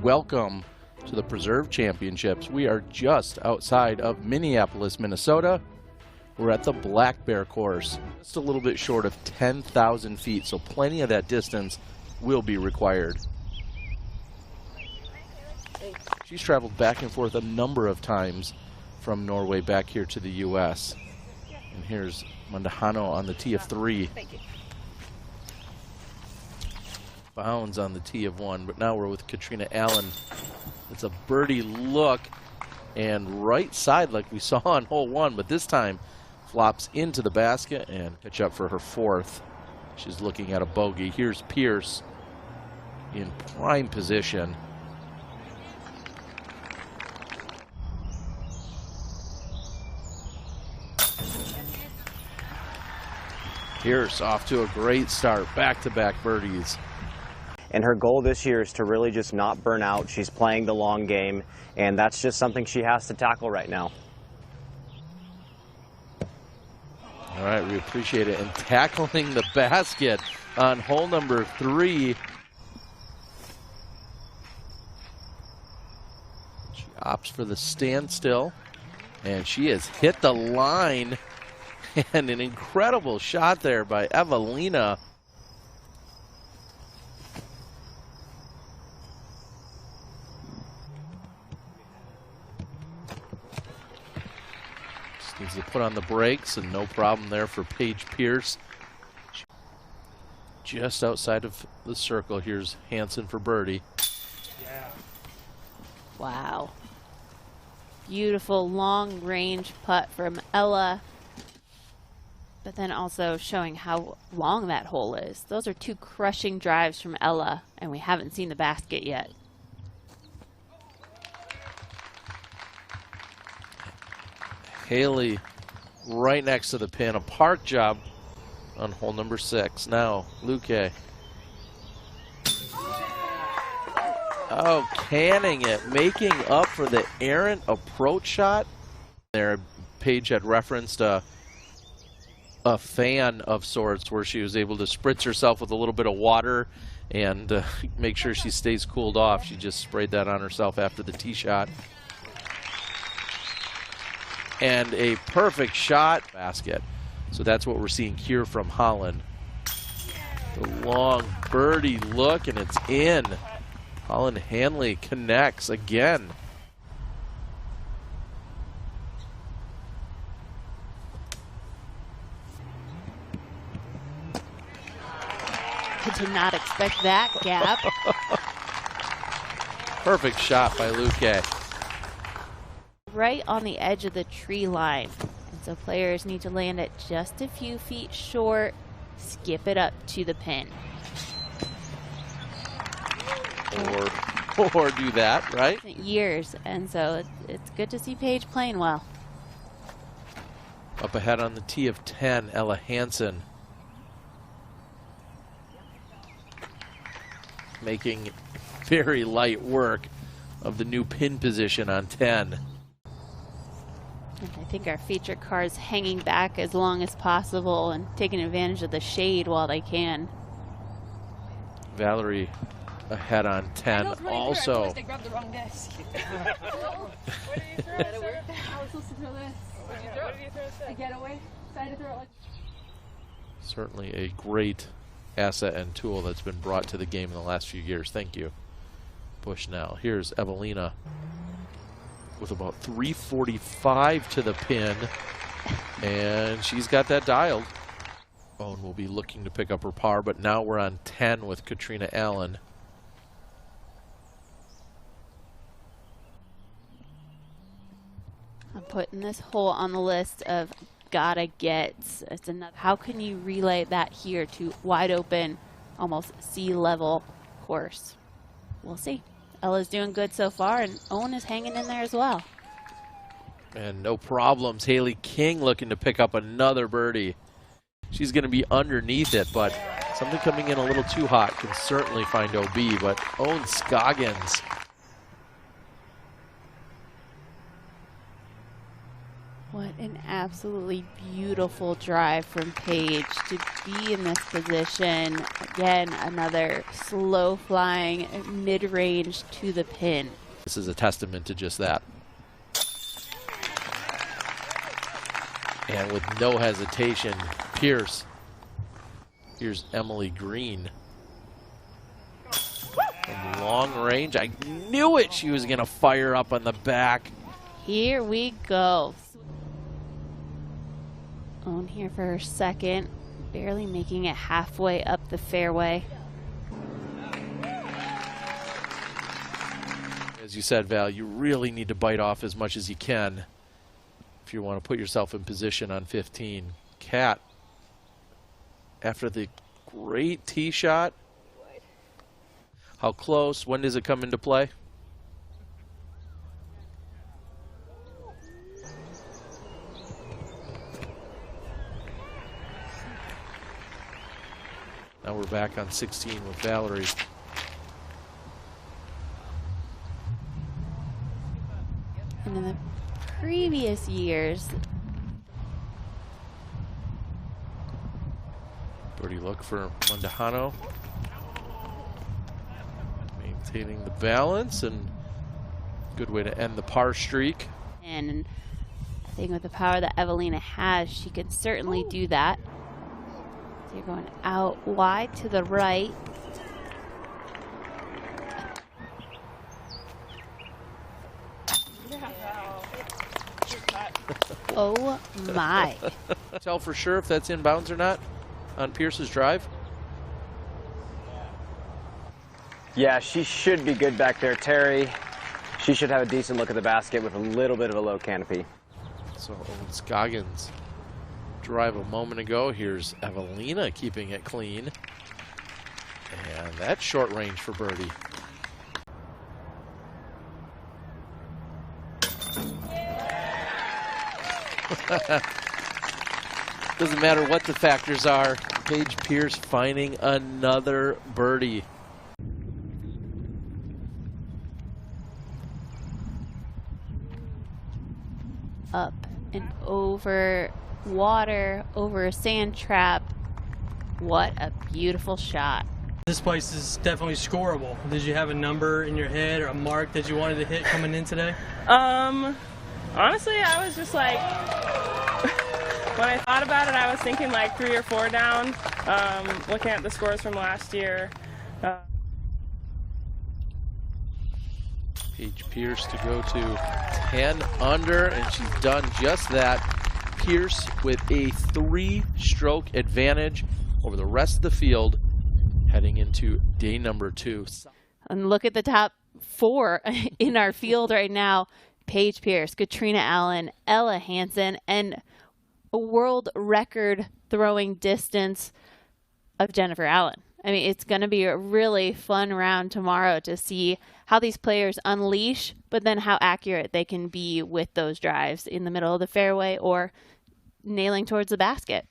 welcome to the Preserve Championships. We are just outside of Minneapolis, Minnesota. We're at the Black Bear course, just a little bit short of 10,000 feet, so plenty of that distance will be required. She's traveled back and forth a number of times from Norway back here to the U.S. And here's Mandahano on the tee of 3. Bounds on the tee of 1, but now we're with Katrina Allen. It's a birdie look and right side like we saw on hole 1, but this time flops into the basket and pitch up for her 4th. She's looking at a bogey. Here's Pierce in prime position. Pierce off to a great start, back-to-back birdies. And her goal this year is to really just not burn out. She's playing the long game, and that's just something she has to tackle right now. All right, we appreciate it. And tackling the basket on hole number 3. She opts for the standstill, and she has hit the line. And an incredible shot there by Evelina. Just needs to put on the brakes, and no problem there for Paige Pierce. Just outside of the circle, here's Hansen for birdie. Wow. Beautiful long range putt from Ella. But then also showing how long that hole is. Those are 2 crushing drives from Ella, and we haven't seen the basket yet. Haley right next to the pin, a park job on hole number 6. Now, Luque. Oh, canning it, making up for the errant approach shot. There, Paige had referenced a fan of sorts where she was able to spritz herself with a little bit of water and make sure she stays cooled off. She just sprayed that on herself after the tee shot. And a perfect shot basket. So that's what we're seeing here from Holland. The long birdie look, and it's in. Holland Hanley connects again. I did not expect that gap. Perfect shot by Luque. Right on the edge of the tree line. And so players need to land it just a few feet short, skip it up to the pin. Or do that, right? Years, and so it's good to see Paige playing well. Up ahead on the tee of 10, Ella Hansen. Making very light work of the new pin position on 10. And I think our feature car's hanging back as long as possible and taking advantage of the shade while they can. Valerie ahead on 10 also. They grabbed the wrong desk. Certainly a great asset and tool that's been brought to the game in the last few years. Thank you, Bushnell. Here's Evelina with about 345 to the pin, and she's got that dialed. Bone will be looking to pick up her par, but now we're on 10 with Katrina Allen. I'm putting this hole on the list of gotta gets. It's another. How can you relay that here to wide open, almost sea level course? We'll see. Ella's doing good so far, and Owen is hanging in there as well. And no problems. Haley King looking to pick up another birdie. She's going to be underneath it, but something coming in a little too hot can certainly find OB. But Owen Scoggins. What an absolutely beautiful drive from Paige to be in this position. Again, another slow flying mid-range to the pin. This is a testament to just that. And with no hesitation, Pierce. Here's Emily Green. From long range, I knew it. She was going to fire up on the back. Here we go. On here for her second, barely making it halfway up the fairway. As you said, Val, you really need to bite off as much as you can if you want to put yourself in position on 15. Kat, after the great tee shot, how close? When does it come into play? Now we're back on 16 with Valerie. And in the previous years, birdie look for Mondahano. Maintaining the balance, and good way to end the par streak. and I think with the power that Evelina has, she can certainly do that. So you're going out wide to the right. Oh my. Tell for sure if that's inbounds or not on Pierce's drive. Yeah, she should be good back there, Terry. She should have a decent look at the basket with a little bit of a low canopy. So Owen Scoggins drive a moment ago. Here's Evelina keeping it clean. And that's short range for birdie. Doesn't matter what the factors are. Paige Pierce finding another birdie. Up and over water, over a sand trap. What a beautiful shot. This place is definitely scoreable. Did you have a number in your head or a mark that you wanted to hit coming in today? Honestly, I was just like, when I thought about it, I was thinking like 3 or 4 down, looking at the scores from last year. Paige Pierce to go to 10 under, and she's done just that. Pierce with a 3-stroke advantage over the rest of the field heading into day number 2. And look at the top 4 in our field right now. Paige Pierce, Katrina Allen, Ella Hansen, and a world record throwing distance of Jennifer Allen. I mean, it's going to be a really fun round tomorrow to see how these players unleash, but then how accurate they can be with those drives in the middle of the fairway or nailing towards the basket.